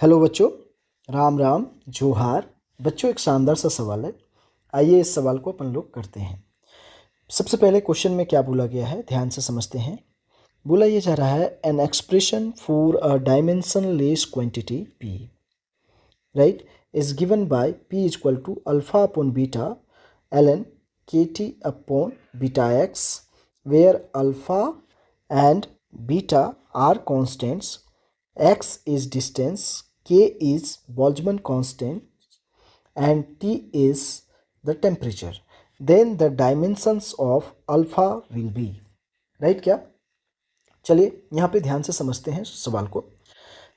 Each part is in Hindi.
हेलो बच्चों, राम राम जोहार। बच्चों, एक शानदार सा सवाल है। आइए इस सवाल को अपन लोग करते हैं। सबसे पहले क्वेश्चन में क्या बोला गया है, ध्यान से समझते हैं। बोला ये जा रहा है an expression for a dimensionless quantity p, right, is given by p is equal to alpha upon beta ln kt upon beta x, where alpha and beta are constants, x is distance, k is Boltzmann constant, and T is the temperature. Then the dimensions of alpha will be, right क्या? चलिए यहाँ पे ध्यान से समझते हैं सवाल को।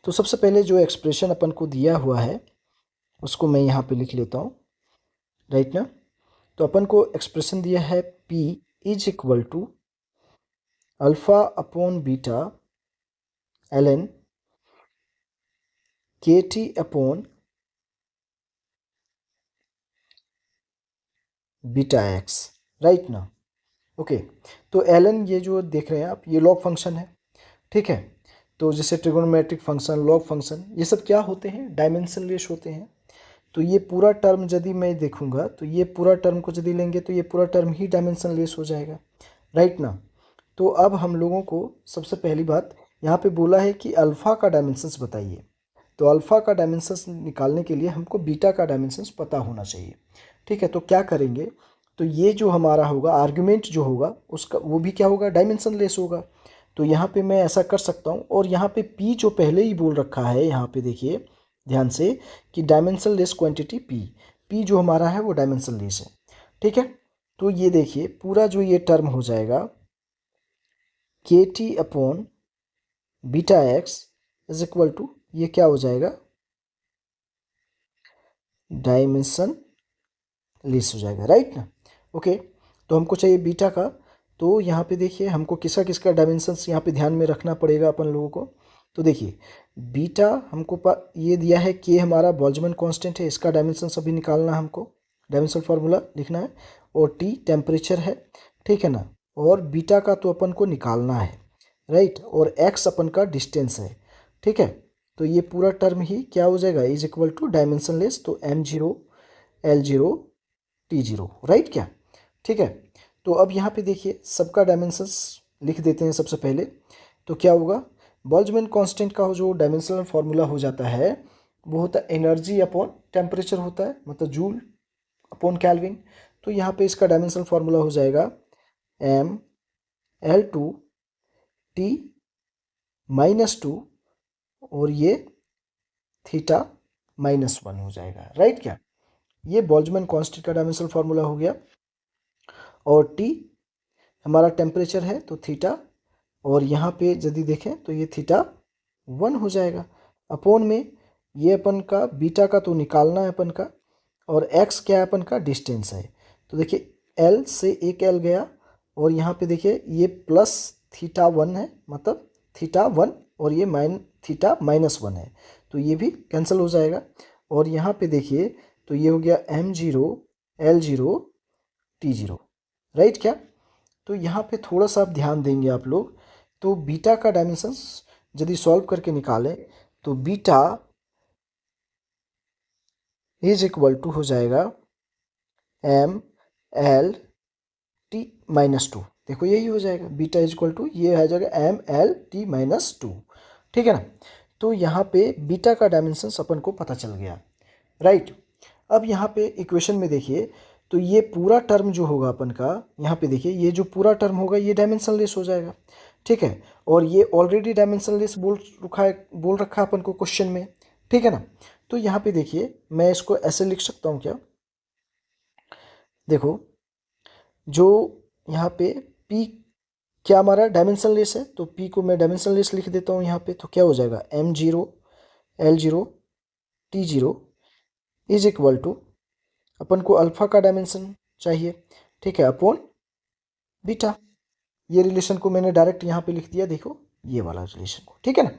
तो सबसे पहले जो एक्सप्रेशन अपन को दिया हुआ है उसको मैं यहाँ पे लिख लेता हूँ, राइट ना। तो अपन को एक्सप्रेशन दिया है P is equal to alpha upon beta ln kt upon beta x, right ना। ओके, तो ln ये जो देख रहे हैं आप, ये लॉग फंक्शन है, ठीक है। तो जैसे ट्रिगोनोमेट्रिक फंक्शन, लॉग फंक्शन, ये सब क्या होते हैं, डायमेंशनलेस होते हैं। तो ये पूरा टर्म यदि मैं देखूंगा तो ये पूरा टर्म को यदि लेंगे तो ये पूरा टर्म ही डायमेंशनलेस हो जाएगा, राइट ना। तो अब हम लोगों को सबसे पहली बात यहाँ पे बोला है कि अल्फ़ा का डायमेंशंस बताइए। तो अल्फ़ा का डायमेंशंस निकालने के लिए हमको बीटा का डायमेंशंस पता होना चाहिए, ठीक है। तो क्या करेंगे, तो ये जो हमारा होगा आर्ग्यूमेंट जो होगा उसका वो भी क्या होगा, डायमेंशनलेस होगा। तो यहाँ पे मैं ऐसा कर सकता हूँ, और यहाँ पे p जो पहले ही बोल रखा है, यहाँ पे देखिए ध्यान से कि डायमेंशनलेस क्वांटिटी p जो हमारा है वो डायमेंशनलेस है, ठीक है। तो ये देखिए पूरा जो ये टर्म हो जाएगा k t upon beta x is equal to, ये क्या हो जाएगा, डायमेंशन लेस हो जाएगा, राइट ना। ओके, तो हमको चाहिए बीटा का। तो यहाँ पे देखिए हमको किसका किसका डायमेंशंस यहाँ पे ध्यान में रखना पड़ेगा अपन लोगों को। तो देखिए बीटा हमको ये दिया है कि हमारा बोल्ट्जमैन कांस्टेंट है, इसका डायमेंशंस अभी निकालना है हमको, डायमेंशनल फार्मूला लिखना है। और टी टेम्परेचर है, ठीक है ना। और बीटा का तो अपन को निकालना है, राइट। और एक्स अपन का डिस्टेंस है, ठीक है। तो ये पूरा टर्म ही क्या हो जाएगा, इज इक्वल टू डायमेंशनलेस, तो m0 l0 t0, राइट क्या, ठीक है। तो अब यहाँ पे देखिए सबका डायमेंशंस लिख देते हैं सबसे पहले। तो क्या होगा, बोल्ट्जमैन कांस्टेंट का जो डायमेंशनल फार्मूला हो जाता है वो होता है एनर्जी अपॉन टेम्परेचर होता है, मतलब जूल अपॉन केल्विन। तो यहाँ पे इसका डायमेंशनल फार्मूला हो जाएगा ml2 t-2 और ये θ-1 हो जाएगा, राइट क्या। ये बोल्ट्जमैन कांस्टेंट का डायमेंशनल फार्मूला हो गया। और T हमारा टेम्परेचर है तो थीटा, और यहाँ पे यदि देखें तो ये θ1 हो जाएगा। अपोन में ये अपन का बीटा का तो निकालना है अपन का, और x क्या है अपन का, डिस्टेंस है। तो देखिए L से एक L गया, और यहाँ पे देखिए ये प्लस θ1 है, मतलब θ1, और ये θ-1 है, तो ये भी कैंसिल हो जाएगा। और यहाँ पे देखिए तो ये हो गया m0 l0 t0, राइट क्या। तो यहाँ पे थोड़ा सा आप ध्यान देंगे आप लोग। तो बीटा का डायमेंशंस यदि सॉल्व करके निकालें तो बीटा इज इक्वल टू हो जाएगा m l t-2। देखो यही हो जाएगा, बीटा इज इक्वल टू ये आ जाएगा m l t-2, ठीक है ना। तो यहाँ पे बीटा का डायमेंशंस अपन को पता चल गया, राइट। अब यहाँ पे इक्वेशन में देखिए तो ये पूरा टर्म जो होगा अपन का, यहाँ पे देखिए ये जो पूरा टर्म होगा ये डायमेंशनलेस हो जाएगा, ठीक है। और ये ऑलरेडी डायमेंशनलेस बोल रखा है अपन को क्वेश्चन में, ठीक है ना। तो यहाँ पे देखिए मैं इसको ऐसे लिख सकता हूँ क्या, देखो जो यहाँ पे P क्या हमारा डायमेंशनलेस है, तो P को मैं डायमेंशनलेस लिख देता हूँ यहाँ पे। तो क्या हो जाएगा m0 l0 t0 is equal to, अपन को अल्फा का डायमेंशन चाहिए, ठीक है, अपॉन बीटा। ये रिलेशन को मैंने डायरेक्ट यहाँ पे लिख दिया, देखो ये वाला रिलेशन को, ठीक है ना,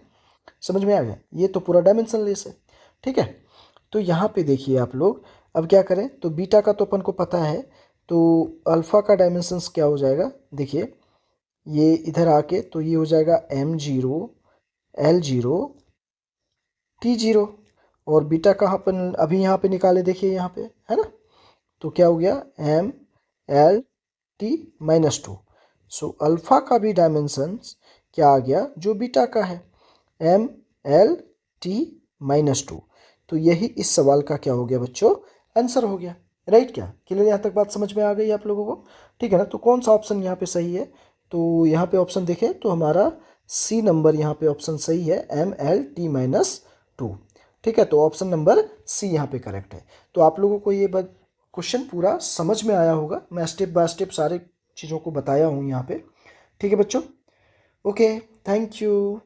समझ में आ गया। ये तो पूरा डायमेंशनलेस है, ठीक है। तो यहाँ पे देखिए आप लोग अब क्या करें, तो बीटा का तो अपन को पता है, तो अल्फ़ा का डायमेंशंस क्या हो जाएगा, देखिए ये इधर आके तो ये हो जाएगा m0 l0 T0 और बीटा का अपन अभी यहाँ पे निकाले, देखिए यहाँ पे है ना, तो क्या हो गया ML_T-2। सो अल्फा का भी डायमेंशंस क्या आ गया जो बीटा का है, ML_T-2। तो यही इस सवाल का क्या हो गया बच्चों, आंसर हो गया। राइट, क्या क्लियर, यहाँ तक बात समझ में आ गई आप लोगों को? ठीक है ना। तो कौन सा ऑप्शन यहाँ पे सही है, तो यहाँ पे ऑप्शन देखें तो हमारा सी नंबर यहाँ पे ऑप्शन सही है, ML_T-2। ठीक है, तो ऑप्शन नंबर सी यहाँ पे करेक्ट है। तो आप लोगों को ये क्वेश्चन पूरा समझ में आया होगा, मैं स्टेप बाय स्टेप सारे चीज़ों को बताया हूँ यहाँ पे। ठीक है बच्चों, ओके, थैंक यू।